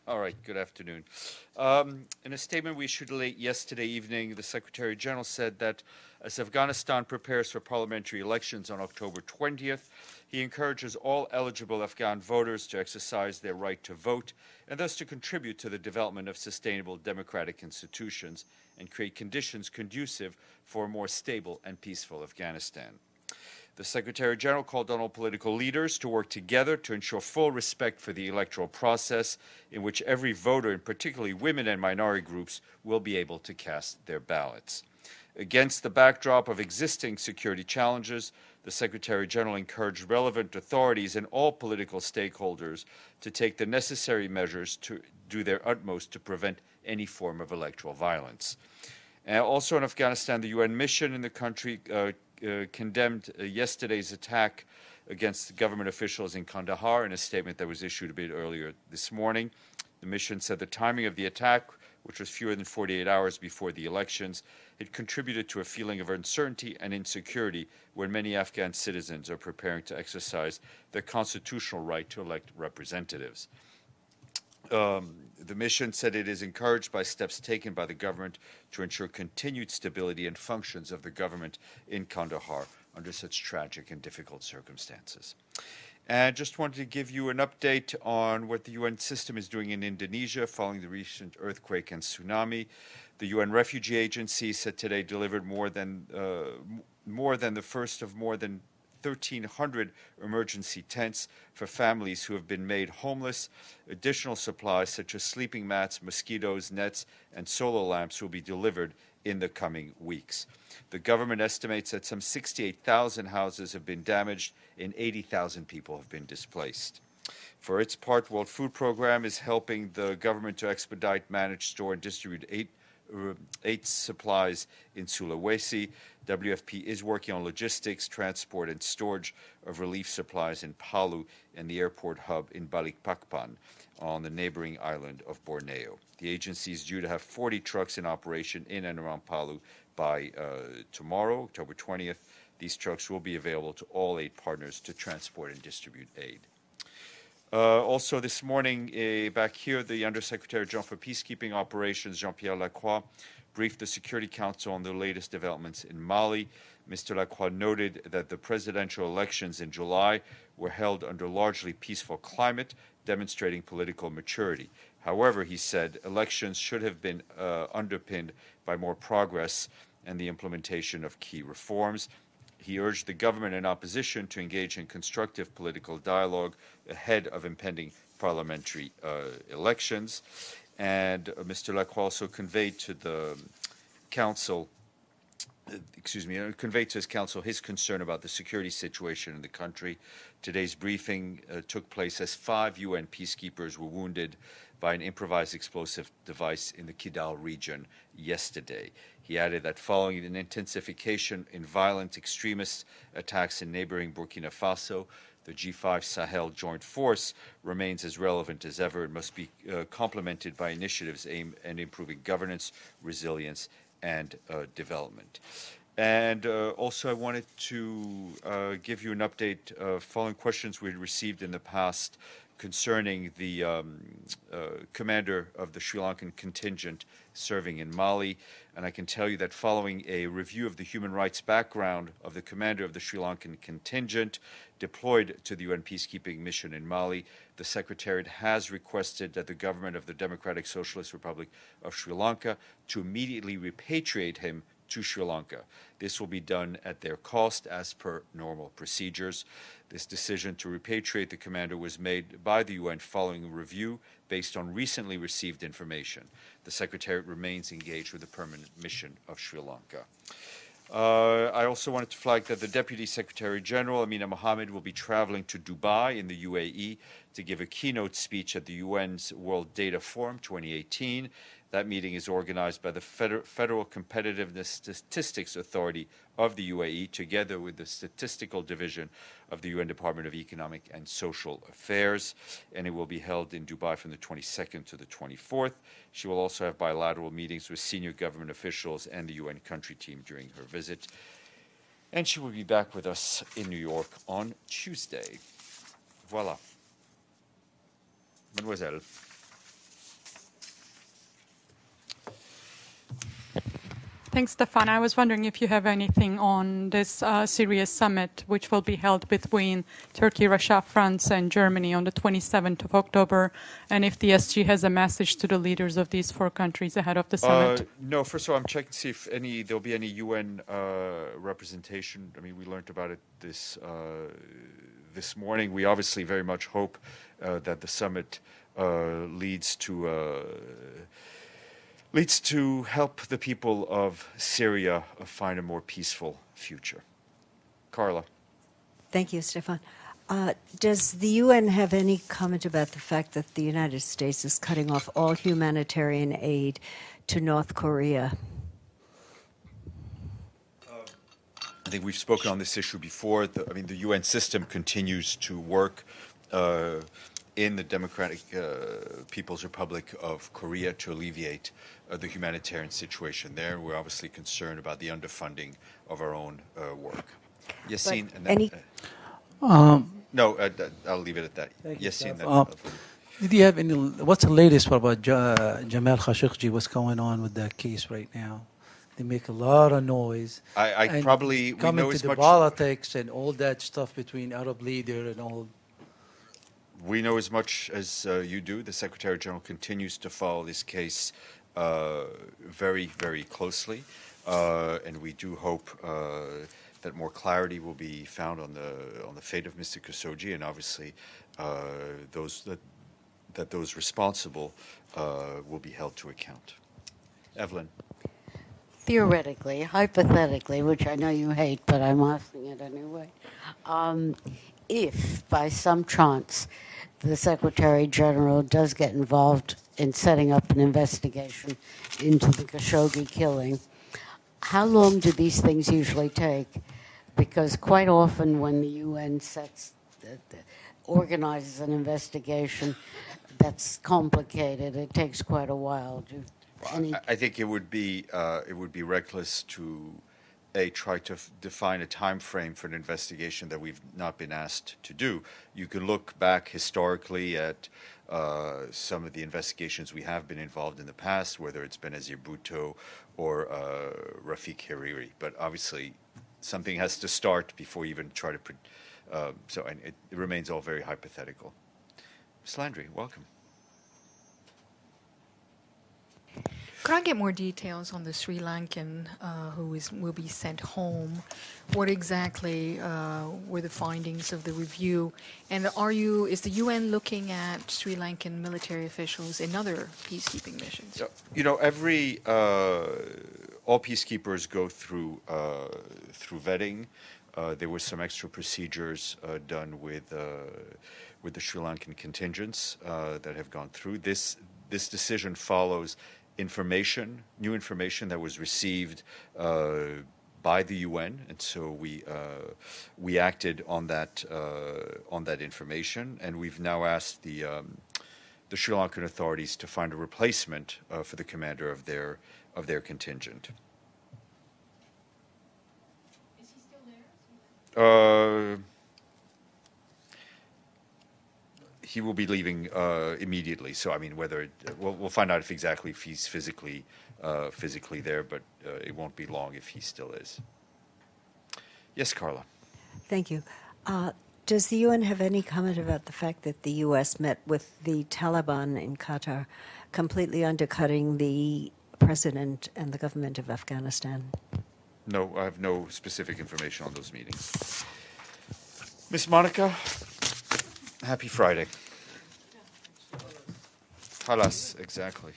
All right, good afternoon. In a statement we issued late yesterday evening, the Secretary General said that as Afghanistan prepares for parliamentary elections on October 20th, he encourages all eligible Afghan voters to exercise their right to vote and thus to contribute to the development of sustainable democratic institutions and create conditions conducive for a more stable and peaceful Afghanistan. The Secretary General called on all political leaders to work together to ensure full respect for the electoral process in which every voter, and particularly women and minority groups, will be able to cast their ballots. Against the backdrop of existing security challenges, the Secretary General encouraged relevant authorities and all political stakeholders to take the necessary measures to do their utmost to prevent any form of electoral violence. Also in Afghanistan, the UN mission in the country condemned yesterday's attack against government officials in Kandahar in a statement that was issued a bit earlier this morning. The mission said the timing of the attack, which was fewer than 48 hours before the elections, it contributed to a feeling of uncertainty and insecurity when many Afghan citizens are preparing to exercise their constitutional right to elect representatives. The mission said it is encouraged by steps taken by the government to ensure continued stability and functions of the government in Kandahar under such tragic and difficult circumstances. And just wanted to give you an update on what the UN system is doing in Indonesia following the recent earthquake and tsunami. The UN Refugee Agency said today delivered more than the first of more than 1,300 emergency tents for families who have been made homeless. Additional supplies such as sleeping mats, mosquitoes, nets, and solar lamps will be delivered in the coming weeks. The government estimates that some 68,000 houses have been damaged and 80,000 people have been displaced. For its part, World Food Program is helping the government to expedite, manage, store, and distribute aid supplies in Sulawesi. WFP is working on logistics, transport, and storage of relief supplies in Palu and the airport hub in Balikpapan on the neighboring island of Borneo. The agency is due to have 40 trucks in operation in and around Palu by tomorrow, October 20th. These trucks will be available to all aid partners to transport and distribute aid. Also this morning, back here, the Undersecretary General for Peacekeeping Operations, Jean-Pierre Lacroix, briefed the Security Council on the latest developments in Mali. Mr. Lacroix noted that the presidential elections in July were held under largely peaceful climate, demonstrating political maturity. However, he said, elections should have been underpinned by more progress and the implementation of key reforms. He urged the government and opposition to engage in constructive political dialogue ahead of impending parliamentary elections. And Mr. Lacroix also conveyed to the council, conveyed to his council his concern about the security situation in the country. Today's briefing took place as 5 UN peacekeepers were wounded by an improvised explosive device in the Kidal region yesterday. He added that following an intensification in violent extremist attacks in neighboring Burkina Faso, the G5 Sahel Joint Force remains as relevant as ever and must be complemented by initiatives aimed at improving governance, resilience, and development. And also I wanted to give you an update following questions we had received in the past concerning the commander of the Sri Lankan contingent serving in Mali. And I can tell you that following a review of the human rights background of the commander of the Sri Lankan contingent deployed to the UN peacekeeping mission in Mali, the Secretariat has requested that the government of the Democratic Socialist Republic of Sri Lanka to immediately repatriate him to Sri Lanka. This will be done at their cost as per normal procedures. This decision to repatriate the commander was made by the UN following a review based on recently received information. The Secretariat remains engaged with the permanent mission of Sri Lanka. I also wanted to flag that the Deputy Secretary General, Amina Mohammed, will be traveling to Dubai in the UAE to give a keynote speech at the UN's World Data Forum 2018. That meeting is organized by the Federal Competitiveness Statistics Authority of the UAE, together with the Statistical Division of the UN Department of Economic and Social Affairs, and it will be held in Dubai from the 22nd to the 24th. She will also have bilateral meetings with senior government officials and the UN country team during her visit. And she will be back with us in New York on Tuesday. Voilà. Mademoiselle. Thanks, Stéphane. I was wondering if you have anything on this Syria summit, which will be held between Turkey, Russia, France, and Germany on the 27th of October, and if the SG has a message to the leaders of these four countries ahead of the summit. No, first of all, I'm checking to see if there'll be any UN representation. I mean, we learned about it this morning. We obviously very much hope that the summit leads to help the people of Syria find a more peaceful future. Carla. Thank you, Stéphane. Does the UN have any comment about the fact that the United States is cutting off all humanitarian aid to North Korea? I think we've spoken on this issue before. The UN system continues to work in the Democratic People's Republic of Korea to alleviate the humanitarian situation there. We're obviously concerned about the underfunding of our own work. Yassine, and then, no, I'll leave it at that. Yassine, did you have any? What's the latest about Jamal Khashoggi? What's going on with that case right now? They make a lot of noise. I probably we come know into as the much politics and all that stuff between Arab leader and all. We know as much as you do. The Secretary General continues to follow this case very, very closely, and we do hope that more clarity will be found on the fate of Mr. Khashoggi, and obviously those responsible will be held to account. Evelyn. Theoretically, hypothetically, which I know you hate, but I'm asking it anyway, if by some chance the Secretary General does get involved in setting up an investigation into the Khashoggi killing, how long do these things usually take? Because quite often when the UN organizes an investigation that's complicated, it takes quite a while. I think it would be reckless to try to define a time frame for an investigation that we've not been asked to do. You can look back historically at some of the investigations we have been involved in the past, whether it's Benazir Bhutto or Rafiq Hariri. But obviously, something has to start before you even try to. So it remains all very hypothetical. Ms. Landry, welcome. Could I get more details on the Sri Lankan who will be sent home? What exactly were the findings of the review? And is the UN looking at Sri Lankan military officials in other peacekeeping missions? So, all peacekeepers go through vetting. There were some extra procedures done with the Sri Lankan contingents that have gone through. This decision follows new information that was received by the UN, and so we acted on that information, and we've now asked the Sri Lankan authorities to find a replacement for the commander of their contingent. Is he still there? He will be leaving immediately. So I mean, we'll find out if he's physically there, but it won't be long if he still is. Yes, Carla. Thank you. Does the UN have any comment about the fact that the U.S. met with the Taliban in Qatar, completely undercutting the president and the government of Afghanistan? No, I have no specific information on those meetings. Miss Monica, happy Friday. Halas, exactly.